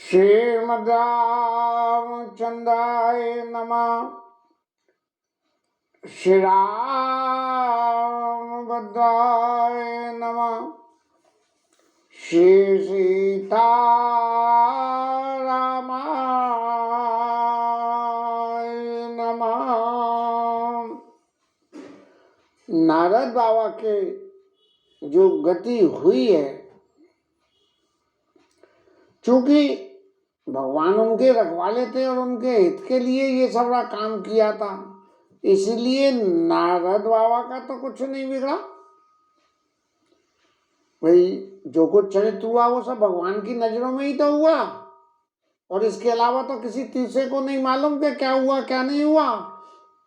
श्रीमद्रामचन्द्राय नमः। श्रीरामभद्राय नमः। श्री सीतारामाय नमः। नारद बाबा के जो गति हुई है, चूंकि भगवान उनके रखवाले थे और उनके हित के लिए ये सारा काम किया था, इसलिए नारद बाबा का तो कुछ नहीं बिगड़ा। भाई जो कुछ चरित्र हुआ वो सब भगवान की नजरों में ही तो हुआ, और इसके अलावा तो किसी तीसरे को नहीं मालूम कि क्या हुआ क्या नहीं हुआ।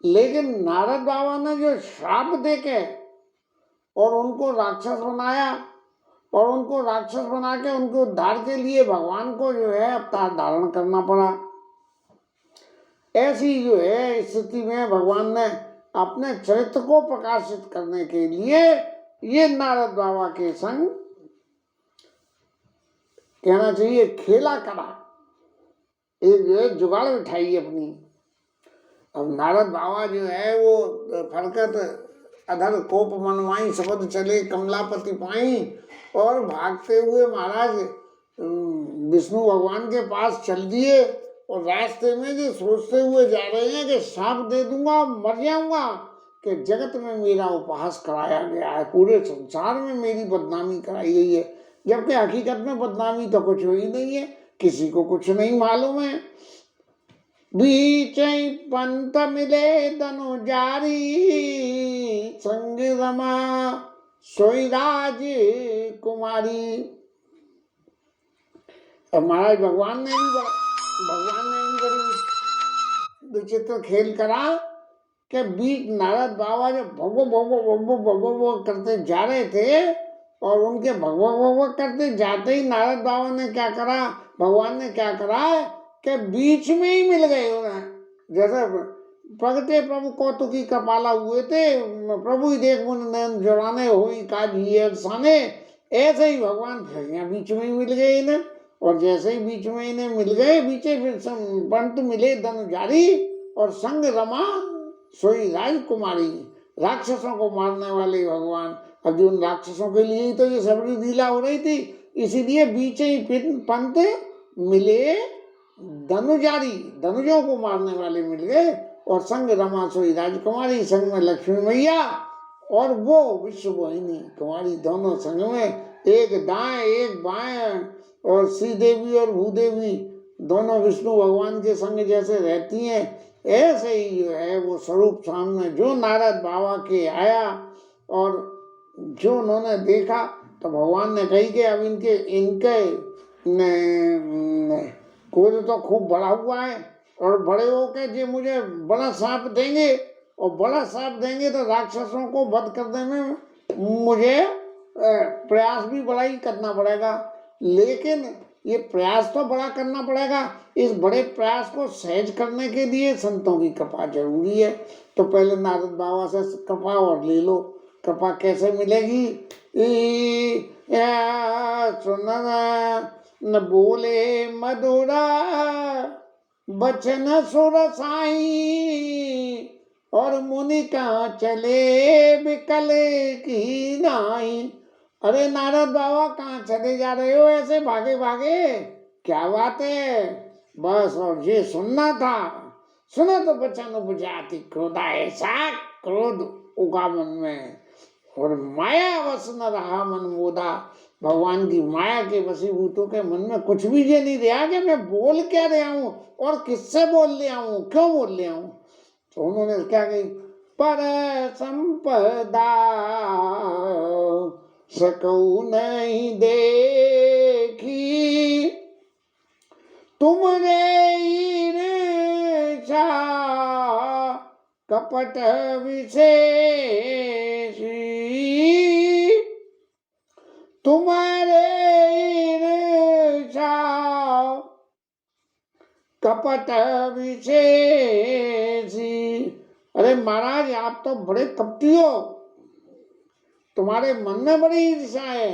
लेकिन नारद बाबा ने जो श्राप देके और उनको राक्षस बनाया, और उनको राक्षस बना के उनके उद्धार के लिए भगवान को जो है अवतार धारण करना पड़ा। ऐसी जो है स्थिति में भगवान ने अपने चरित्र को प्रकाशित करने के लिए ये नारद बाबा के संग कहना चाहिए खेला करा, एक जो है जुगाड़ बिठाई अपनी। अब नारद बाबा जो है वो फरकत अधर कोप मनवाई शब्द चले कमलापति पाई, और भागते हुए महाराज विष्णु भगवान के पास चल दिए। और रास्ते में जो सोचते हुए जा रहे हैं कि शाप दे दूंगा मर जाऊंगा, कि जगत में मेरा उपहास कराया गया है, पूरे संसार में मेरी बदनामी कराई गई है। जबकि हकीकत में बदनामी तो कुछ हुई नहीं है, किसी को कुछ नहीं मालूम है। बीच पंत मिले दनु जारी, संग रमा सोई राज कुमारी। अब महाराज भगवान ने भी बड़ी विचित्र खेल करा कि बीच नारद बाबा जो भगवो भगवो भगवो भगवो करते जा रहे थे, और उनके भगवो भगवो करते जाते ही नारद बाबा ने क्या करा, भगवान ने क्या करा कि बीच में ही मिल गए उन्हें। जैसे प्रगटे प्रभु कौतुकी कपाला हुए थे, प्रभु ही देख मुन नयन जुड़ाने हुई काज ही साने, ऐसे ही भगवान फिर यहाँ बीच में ही मिल गए इन्हें। और जैसे ही बीच में इन्हें मिल गए, बीचे फिर पंत मिले धनु जारी, और संग रमा सोई राजकुमारी, राक्षसों को मारने वाले भगवान। अब जो उन राक्षसों के लिए ही तो ये सबरी लीला हो रही थी, इसीलिए बीच ही पंत मिले धनुजारी, धनुजों को मारने वाले मिल गए, और संग रमा सोई राजकुमारी, संग में लक्ष्मी मैया और वो विश्व मोहिनी कुमारी, दोनों संग में, एक दाएं एक बाएं, और श्री देवी और भूदेवी दोनों विष्णु भगवान के संग जैसे रहती हैं, ऐसे ही जो है वो स्वरूप सामने जो नारद बाबा के आया। और जो उन्होंने देखा तो भगवान ने कही कि अब इनके क्रोध तो खूब बढ़ा हुआ है, और बड़े होके जो मुझे बड़ा सांप देंगे, और बड़ा सांप देंगे तो राक्षसों को वध करने में मुझे प्रयास भी बड़ा ही करना पड़ेगा। लेकिन ये प्रयास तो बड़ा करना पड़ेगा, इस बड़े प्रयास को सहज करने के लिए संतों की कृपा जरूरी है। तो पहले नारद बाबा से कृपा और ले लो। कृपा कैसे मिलेगी? सुन न बोले मधुरा बचन सुर साई, और मुनि कहाँ चले बिकल की नाई। अरे नारद बाबा कहाँ चले जा रहे हो ऐसे भागे भागे, क्या बात है? बस और ये सुनना था। सुनो तो बचन उपजाति क्रोधा, ऐसा क्रोध उगा मन में, और माया वश न रहा मन मोदा। भगवान की माया के वशीभूतों के मन में कुछ भी ये नहीं रहा कि मैं बोल क्या रहा हूँ और किससे बोल रहा हूँ, क्यों बोल रहा हूँ। तो उन्होंने क्या कही, पर संपदा सकऊ नहीं देखी, तुमरे ईर्षा कपट विशेषी, तुम्हारे ईर्षा कपट विशेषी। अरे महाराज आप तो बड़े कपटी हो, तुम्हारे मन में बड़ी ईर्षा है,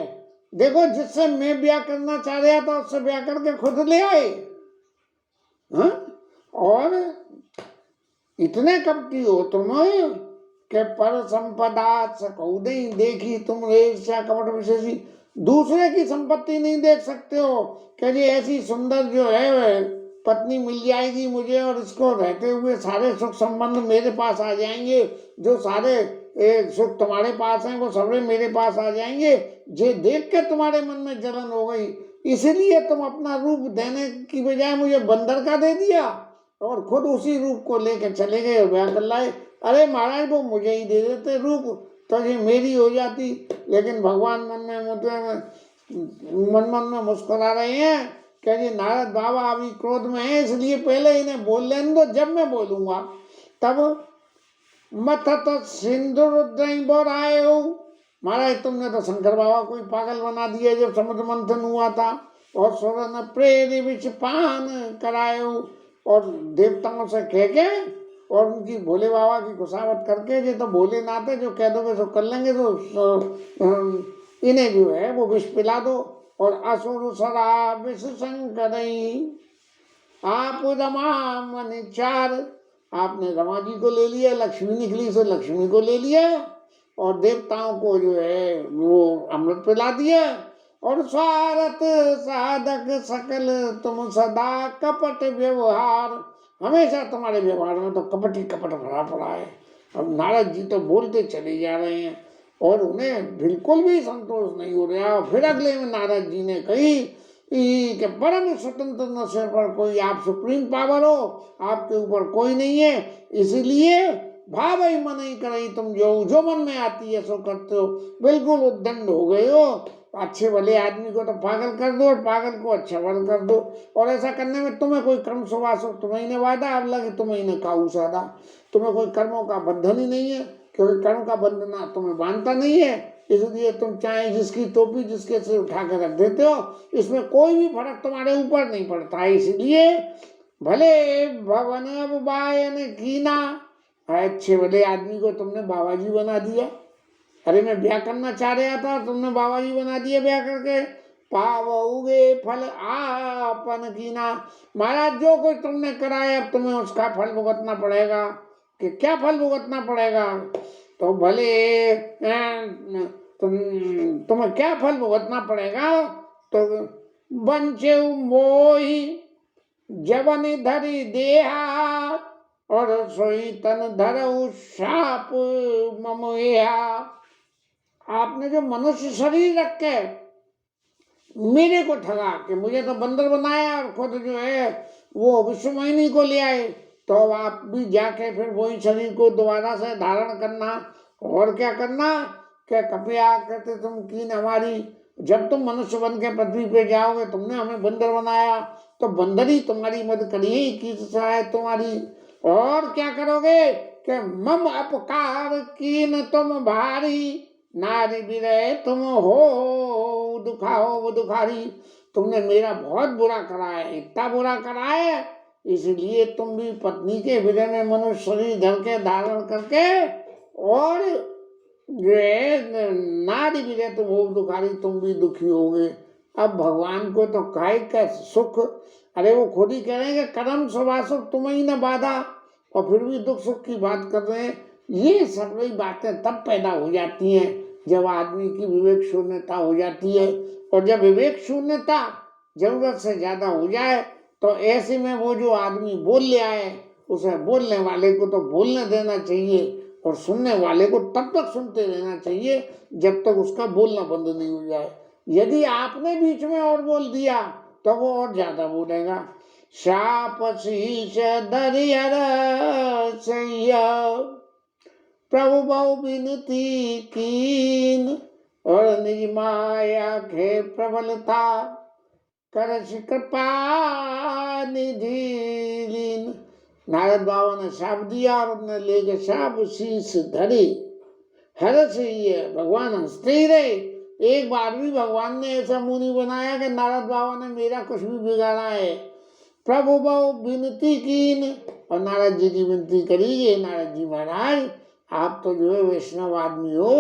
देखो जिससे मैं ब्याह करना चाह रहा था उससे ब्याह करके खुद ले आए। हाँ? और इतने कपटी हो तुम के पर संपदा सकौ नहीं देखी तुम ईर्ष्या कपट विशेषी, दूसरे की संपत्ति नहीं देख सकते हो कि जी ऐसी सुंदर जो है पत्नी मिल जाएगी मुझे और इसको रहते हुए सारे सुख संबंध मेरे पास आ जाएंगे, जो सारे सुख तुम्हारे पास हैं वो सबरे मेरे पास आ जाएंगे, ये देख के तुम्हारे मन में जलन हो गई, इसीलिए तुम अपना रूप देने की बजाय मुझे बंदर का दे दिया और खुद उसी रूप को लेकर चले गए और ब्याह कर लाए। अरे महाराज वो मुझे ही दे देते रूप तो ये मेरी हो जाती। लेकिन भगवान मन मन में मुस्कुरा रहे हैं कि जी नारद बाबा अभी क्रोध में है, इसलिए पहले इन्हें बोल लेने दो, जब मैं बोलूंगा तब मत तो सिंधु रुद्र बोल आए हो। महाराज तुमने तो शंकर बाबा को पागल बना दिया जब समुद्र मंथन हुआ था, और स्वर्ण प्रेरी विष पान कराए हो, और देवताओं से कह के और उनकी भोले बाबा की खुशामद करके, ये तो भोलेनाथ है जो कह दोगे सो कर लेंगे, तो इन्हें जो है वो विष पिला दो। और असुर सरा विष शंकर आप रमा मन चार, आपने रमा जी को ले लिया, लक्ष्मी निकली सो लक्ष्मी को ले लिया, और देवताओं को जो है वो अमृत पिला दिया। और स्वार्थ साधक सकल तुम सदा कपट व्यवहार, हमेशा तुम्हारे व्यवहार में तो कपट ही कपट भरा पड़ा है। अब नारद जी तो बोलते चले जा रहे हैं और उन्हें बिल्कुल भी संतोष नहीं हो रहा। फिर अगले में नारद जी ने कही कि परम स्वतंत्र न से पर कोई, आप सुप्रीम पावर हो, आपके ऊपर कोई नहीं है, इसीलिए भाव ही मन ही करे, तुम जो मन में आती है सो करते हो, बिल्कुल उद्दंड हो गए हो। अच्छे भले आदमी को तो पागल कर दो और पागल को अच्छा बल कर दो, और ऐसा करने में तुम्हें कोई कर्म सुवास हो तुम्हें ने वादा, अब लगे तुम्हें ने काऊ सादा, तुम्हें कोई कर्मों का बंधन ही नहीं है, क्योंकि कर्म का बंधना तुम्हें बांधता नहीं है, इसलिए तुम चाहे जिसकी टोपी जिसके से उठा कर रख देते हो, इसमें कोई भी फर्क तुम्हारे ऊपर नहीं पड़ता है। इसलिए भले भवन अब बायन कीना, अच्छे भले आदमी को तुमने बाबा जी बना दिया। अरे मैं ब्याह करना चाह रहा था, तुमने बाबा जी बना दिया ब्याह करके। पावोगे फल आपन कीना, महाराज जो कुछ तुमने कराया अब तुम्हें उसका फल भुगतना पड़ेगा। कि क्या फल भुगतना पड़ेगा? तो भले तुम्हें क्या फल भुगतना पड़ेगा? तो बंचे मोही जवन धरी देहा, और सोई तन धरऊ शाप ममोया। आपने जो मनुष्य शरीर रख के मेरे को ठगा कि मुझे तो बंदर बनाया और खुद जो है वो विश्वमोहिनी को ले आए, तो आप भी जाके फिर वही शरीर को दोबारा से धारण करना, और क्या करना क्या कपिया कहते तुम कीन हमारी, जब तुम मनुष्य बन के पृथ्वी पे जाओगे, तुमने हमें बंदर बनाया तो बंदर ही तुम्हारी मदद करिए की सहायता तुम्हारी। और क्या करोगे कि मम अपकार कीन तुम भारी, नारी विरह तुम हो दुखाओ वो दुखारी। तुमने मेरा बहुत बुरा करा है, इतना बुरा करा है, इसलिए तुम भी पत्नी के विरह में मनुष्य शरीर धर के धारण करके, और नारी विरह तुम हो दुखारी, तुम भी दुखी होगे। अब भगवान को तो काय का सुख, अरे वो खुद ही कह रहे हैं कि कर्म सुख तुम्हें ही न बाधा, और फिर भी दुख सुख की बात कर रहे हैं। ये सब वही बातें तब पैदा हो जाती हैं जब आदमी की विवेक शून्यता हो जाती है, और जब विवेक शून्यता जरूरत से ज्यादा हो जाए तो ऐसे में वो जो आदमी बोल ले आए उसे बोलने वाले को तो बोलने देना चाहिए, और सुनने वाले को तब तक सुनते रहना चाहिए जब तक उसका बोलना बंद नहीं हो जाए। यदि आपने बीच में और बोल दिया तो वो और ज्यादा बोलेगा। शाप शीश दरियर सैया प्रभु बहु विनती कीन, और निज माया के प्रबलता कर कृपा निधि लीन। नारद बाबा ने शाप दिया और उन्हें लेके शाप शीश धरी। हर्ष ही है, भगवान हंसते ही रहे। एक बार भी भगवान ने ऐसा मुंह नहीं बनाया कि नारद बाबा ने मेरा कुछ भी बिगाड़ा है। प्रभु बहु विनती कीन, और नारद जी की विनती करिए, नारद जी महाराज आप तो जो है वैष्णव आदमी हो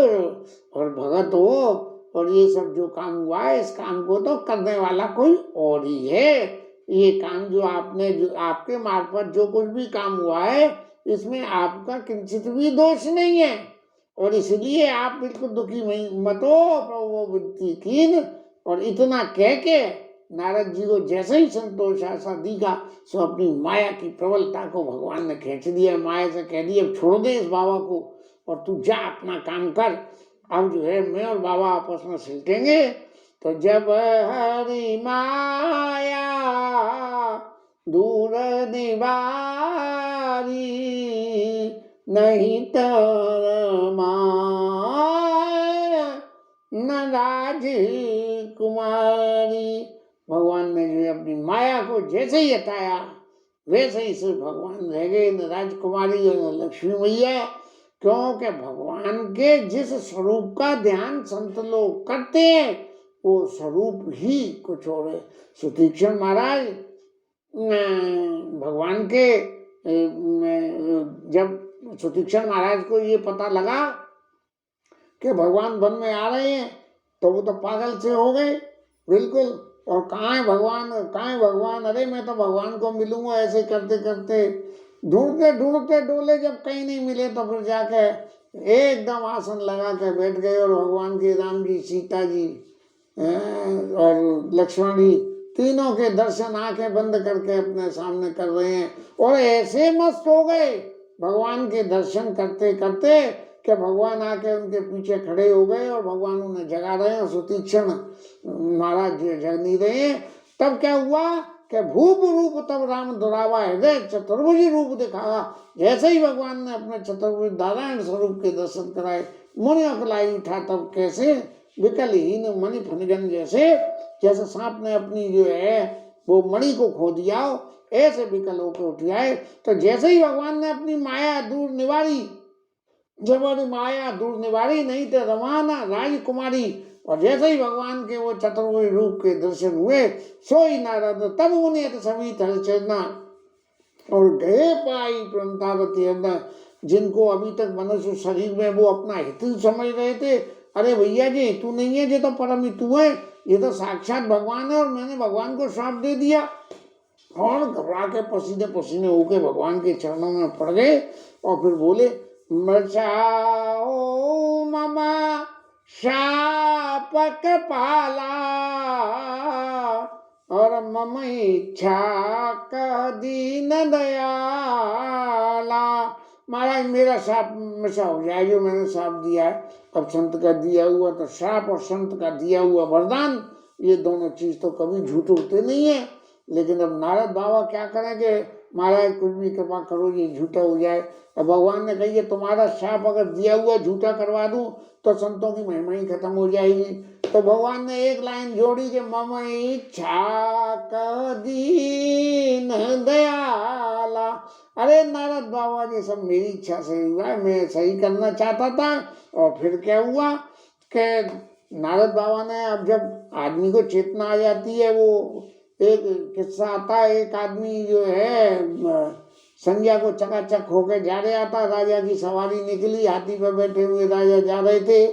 और भगत हो, और ये सब जो काम हुआ है इस काम को तो करने वाला कोई और ही है। ये काम जो आपके मार्फत जो कुछ भी काम हुआ है इसमें आपका किंचित भी दोष नहीं है, और इसलिए आप बिल्कुल दुखी मत हो प्रभु बुद्धि कीन। और इतना कह के नारद जी को जैसे ही संतोष ऐसा दिखा सो अपनी माया की प्रबलता को भगवान ने खींच दिया। माया से कह दिया छोड़ दे इस बाबा को और तू जा अपना काम कर, अब जो है मैं और बाबा आपस में सिलटेंगे। तो जब हरि माया दूर निवारी नहीं तर माया न राजकुमारी। भगवान ने जो अपनी माया को जैसे ही हटाया वैसे ही सिर्फ भगवान रह गए, न राजकुमारी और न लक्ष्मी मैया। क्योंकि भगवान के जिस स्वरूप का ध्यान संत लोग करते हैं वो स्वरूप ही कुछ और है। सुतीक्षण महाराज भगवान के जब सुतीक्षण महाराज को ये पता लगा कि भगवान वन में आ रहे हैं तो वो तो पागल से हो गए बिल्कुल। और कहाँ है भगवान, कहाँ है भगवान, अरे मैं तो भगवान को मिलूंगा। ऐसे करते करते ढूंढते ढूंढते डोले जब कहीं नहीं मिले तो फिर जाके एकदम आसन लगा के बैठ गए। और भगवान के राम जी, सीता जी और लक्ष्मण जी तीनों के दर्शन आंखें बंद करके अपने सामने कर रहे हैं। और ऐसे मस्त हो गए भगवान के दर्शन करते करते कि भगवान आके उनके पीछे खड़े हो गए और भगवान उन्हें जगा रहे हैं। सुतीक्षण महाराज जग नहीं रहे हैं। तब क्या हुआ कि भूप रूप तब राम दुरावा हृदय चतुर्भुजी रूप दिखावा। जैसे ही भगवान ने अपने चतुर्भुज नारायण स्वरूप के दर्शन कराए मुनि अकलाई उठा। तब कैसे विकलहीन मणि फनगन जैसे सांप ने अपनी जो है वो मणि को खो दिया हो ऐसे विकल होकर उठ आए। तो जैसे ही भगवान ने अपनी माया दूर निवारी, जब माया दूर निवारी नहीं तो रमाना राजकुमारी। और जैसे ही भगवान के वो चतुर्भुज रूप के दर्शन हुए सोई नारद तब उन्हें सभी चरना और गए पाई प्रंतारती। जिनको अभी तक मनुष्य शरीर में वो अपना हितु समझ रहे थे, अरे भैया जी हितु नहीं है, ये तो परम हितु है, ये तो साक्षात भगवान है और मैंने भगवान को श्राप दे दिया। और घबरा के पसीने पसीने होके भगवान के चरणों में पड़ गए और फिर बोले मचाओ ममा शापक पाला और मम इच्छा का दीन दयाला। महाराज मेरा शाप मिशा हो जाए जो मैंने शाप दिया है। अब संत का दिया हुआ तो शाप और संत का दिया हुआ वरदान ये दोनों चीज तो कभी झूठ होते नहीं है। लेकिन अब नारद बाबा क्या करेंगे, महाराज कुछ भी कृपा करो ये झूठा हो जाए। अब भगवान ने कही तुम्हारा शाप अगर दिया हुआ झूठा करवा दूं तो संतों की महिमा ही खत्म हो जाएगी। तो भगवान ने एक लाइन जोड़ी कि मम इच्छा का दीन दयाला। अरे नारद बाबा ये सब मेरी इच्छा से हुआ है, मैं सही करना चाहता था। और फिर क्या हुआ कि नारद बाबा ने अब जब आदमी को चेतना आ जाती है, वो एक किस्सा आता है, एक आदमी जो है संध्या को चकाचक होकर जा रहा था। राजा की सवारी निकली, हाथी पर बैठे हुए राजा जा रहे थे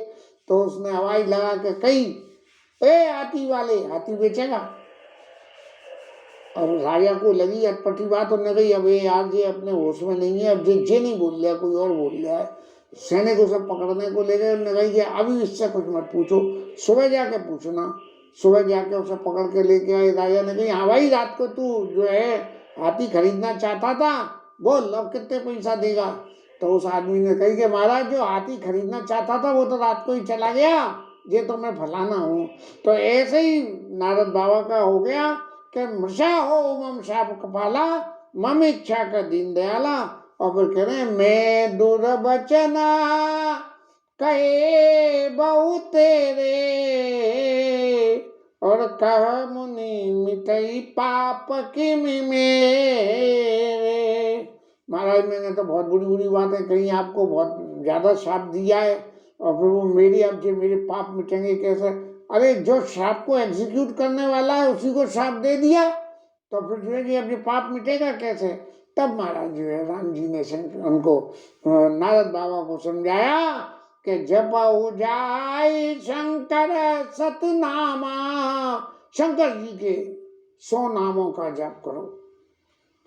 तो उसने आवाज लगा के कही ए हाथी वाले हाथी बेचेगा। और राजा को लगी अटपटी बात, उन्होंने कही अब ये यार जी अपने होश में नहीं है, अब जे नहीं बोल लिया कोई और बोल लिया है। सैनिक उसे पकड़ने को ले गए, उन्होंने कही कि अभी इससे कुछ मत पूछो, सुबह जाके पूछना। सुबह जाके उसे पकड़ के लेके आए। राजा ने कही हाँ भाई रात को तू जो है हाथी खरीदना चाहता था, बोल अब कितने पैसा देगा। तो उस आदमी ने कही कि महाराज जो हाथी खरीदना चाहता था वो तो रात को ही चला गया, ये तो मैं फलाना हूँ। तो ऐसे ही नारद बाबा का हो गया कि मृषा हो मम शाप कपाला मम इच्छा का दीन दयाला। और फिर कह रहे हैं मैं दुर्वचना कहे बहु तेरे और कह मुनि मिटई पाप की मेरे। महाराज मैंने तो बहुत बुरी बुरी बातें कही, आपको बहुत ज्यादा श्राप दिया है और फिर वो मेरी अब जो मेरे पाप मिटेंगे कैसे। अरे जो श्राप को एग्जीक्यूट करने वाला है उसी को श्राप दे दिया तो फिर जो है कि अब ये पाप मिटेगा कैसे। तब महाराज जो है राम जी ने उनको नारद बाबा को समझाया कि जपऊ जाय शंकर सतनामा, शंकर जी के 100 नामों का जप करो।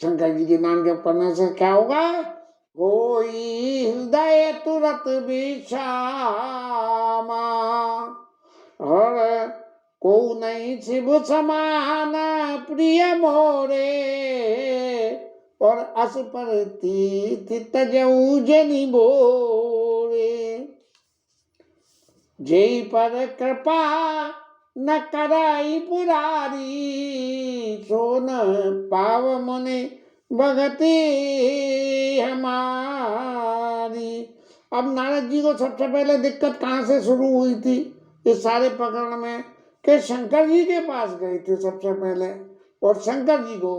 शंकर जी के नाम जप करने से क्या होगा? होई हृदय तुरत विश्रामा, और को नहीं शिव समान प्रिय मोरे, और अस पर तीर्थ तजऊ जनि बोरे, जय पर कृपा न कराई पुरारी, सोन पाव मुनि भगति हमारी। अब नारद जी को सबसे पहले दिक्कत कहाँ से शुरू हुई थी इस सारे प्रकरण में? कि शंकर जी के पास गए थे सबसे पहले, और शंकर जी को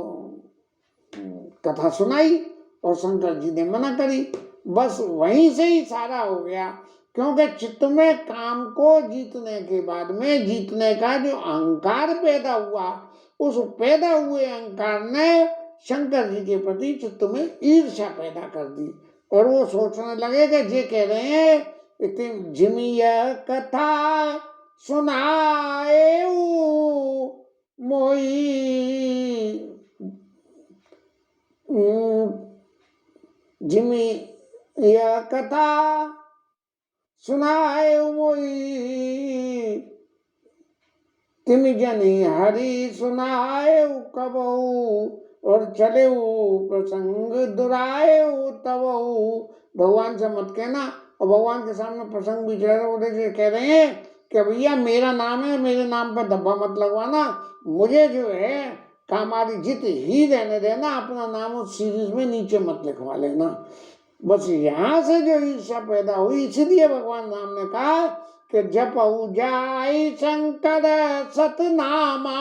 कथा सुनाई और शंकर जी ने मना करी। बस वहीं से ही सारा हो गया, क्योंकि चित्त में काम को जीतने के बाद में जीतने का जो अहंकार पैदा हुआ, उस पैदा हुए अहंकार ने शंकर जी के प्रति चित्त में ईर्ष्या पैदा कर दी, और वो सोचने लगे कि जे कह रहे हैं इतनी जिमी कथा सुनाए मोई, जिमी यह कथा सुनाए मोई, तिम जनी हरि सुनाए कबहू, और चले प्रसंग दुराए तबहू। भगवान से मत कहना, और भगवान के सामने प्रसंग भी कह रहे हैं कि भैया मेरा नाम है, मेरे नाम पर धब्बा मत लगवाना, मुझे जो है कामारी जित ही रहने देना, अपना नाम उस सीरीज में नीचे मत लिखवा लेना। बस यहाँ से जो ईर्ष्या पैदा हुई, इसलिए भगवान राम ने कहा कि जपऊ जाय शंकर सतनामा,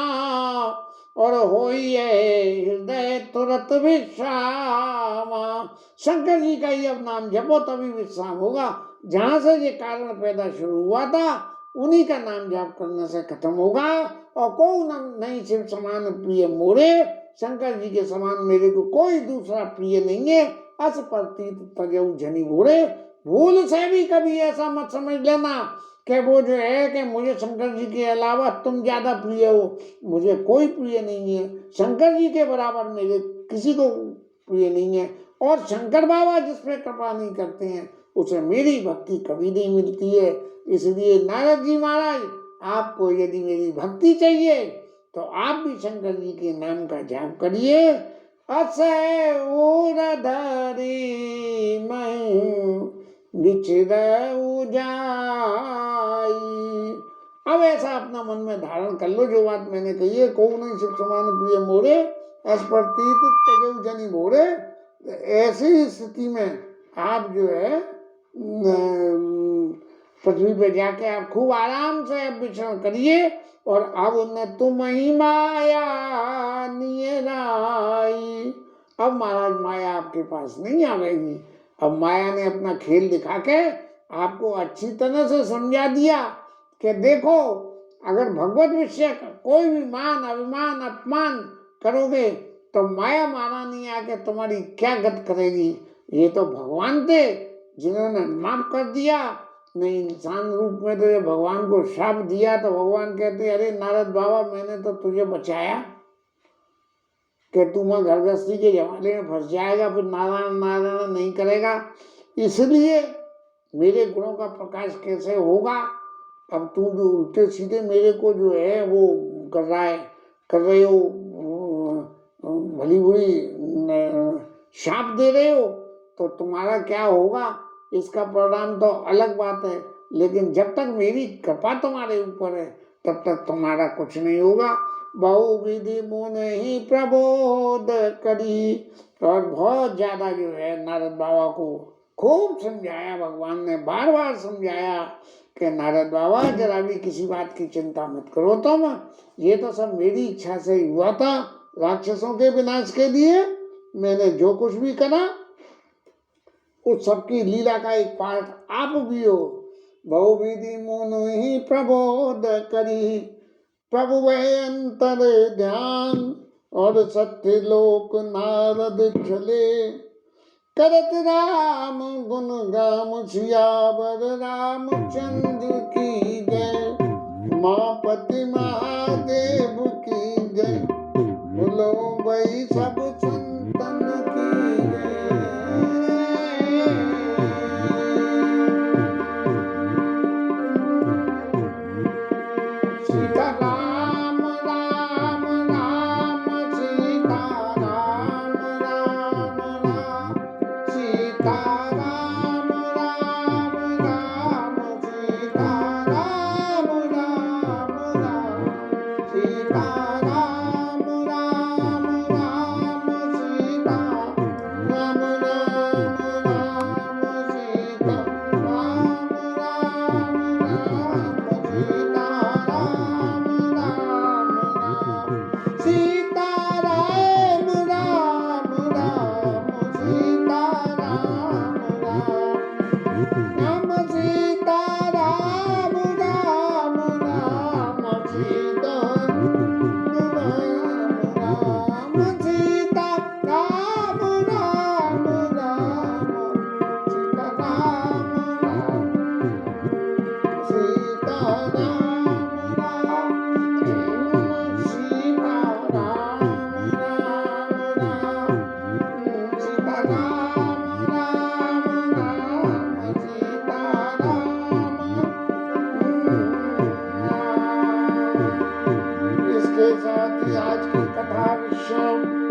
और होई हृदय तुरत विश्रामा। शंकर जी का ही अब नाम जपो तभी विश्राम होगा। जहां से ये कारण पैदा शुरू हुआ था, उन्हीं का नाम जाप करने से खत्म होगा। और को नहीं शिव समान प्रिय मोरे, शंकर जी के समान मेरे को कोई दूसरा प्रिय नहीं है। अस प्रतीत तजऊ जनि भोरे, भूल से भी कभी ऐसा मत समझ लेना कि वो जो है कि मुझे शंकर जी के अलावा तुम ज्यादा प्रिय हो। मुझे कोई प्रिय नहीं है, शंकर जी के बराबर मेरे किसी को प्रिय नहीं है। और शंकर बाबा जिस पे कृपा नहीं करते हैं, उसे मेरी भक्ति कभी नहीं मिलती है। इसलिए नारद जी महाराज, आपको यदि मेरी भक्ति चाहिए तो आप भी शंकर जी के नाम का जाप करिए। असे उरधरी बिछड़ऊ जाई। अब ऐसा अपना मन में धारण कर लो, जो बात मैंने कही है, को नहीं शिव समान प्रिय मोरे, अस्पर्तीत तजऊ जनि भोरे। ऐसी स्थिति में आप जो है पृथ्वी पे जाके आप खूब आराम से विचरण करिए। और अब उन्हें तुम ही माया नियराई। अब महाराज माया आपके पास नहीं आ गई। अब माया ने अपना खेल दिखा के आपको अच्छी तरह से समझा दिया कि देखो, अगर भगवत विषय का कोई भी मान अभिमान अपमान करोगे तो माया महारानी आके तुम्हारी क्या गत करेगी। ये तो भगवान थे जिन्होंने माफ कर दिया, नहीं इंसान रूप में तो भगवान को श्राप दिया। तो भगवान कहते, अरे नारद बाबा, मैंने तो तुझे बचाया कि तू मैं घर गृहस्थी के जमाने में फंस जाएगा, फिर नारायण नारायण नहीं करेगा, इसलिए मेरे गुणों का प्रकाश कैसे होगा। अब तू जो उल्टे सीधे मेरे को जो है वो कर रहे हो, भली बुरी शाप दे रहे हो, तो तुम्हारा क्या होगा इसका परिणाम तो अलग बात है। लेकिन जब तक मेरी कृपा तुम्हारे ऊपर है तब तक तुम्हारा कुछ नहीं होगा। बहुविधि मुन ही प्रबोध करी। और बहुत ज्यादा जो है नारद बाबा को खूब समझाया भगवान ने, बार बार समझाया कि नारद बाबा जरा भी किसी बात की चिंता मत करो तुम, ये तो सब मेरी इच्छा से ही हुआ था। राक्षसों के विनाश के लिए मैंने जो कुछ भी करा उस सबकी लीला का एक पार्ट आप भी हो। बहुविधि मुन ही प्रबोध करी, प्रभु वह अंतर ध्यान, और सत्य लोक नारद चले। करत राम गुण गाम सियावर रामचंद्र की जय। उमापति महादेव की जय। बोलो भाई सब संतन की जय। सीता राम राम राम सीता राम राम राम सीता राम राम राम सीता राम राम राम सीता राम राम राम सीता राम राम राम सीता राम राम राम सीता राम राम राम सीता राम राम राम सीता राम राम राम सीता राम राम राम सीता राम सीता राम राम राम सीता राम राम सीता राम राम सीता राम राम राम सीता राम राम राम सीता राम राम। इसके साथ ही आज की कथा विषय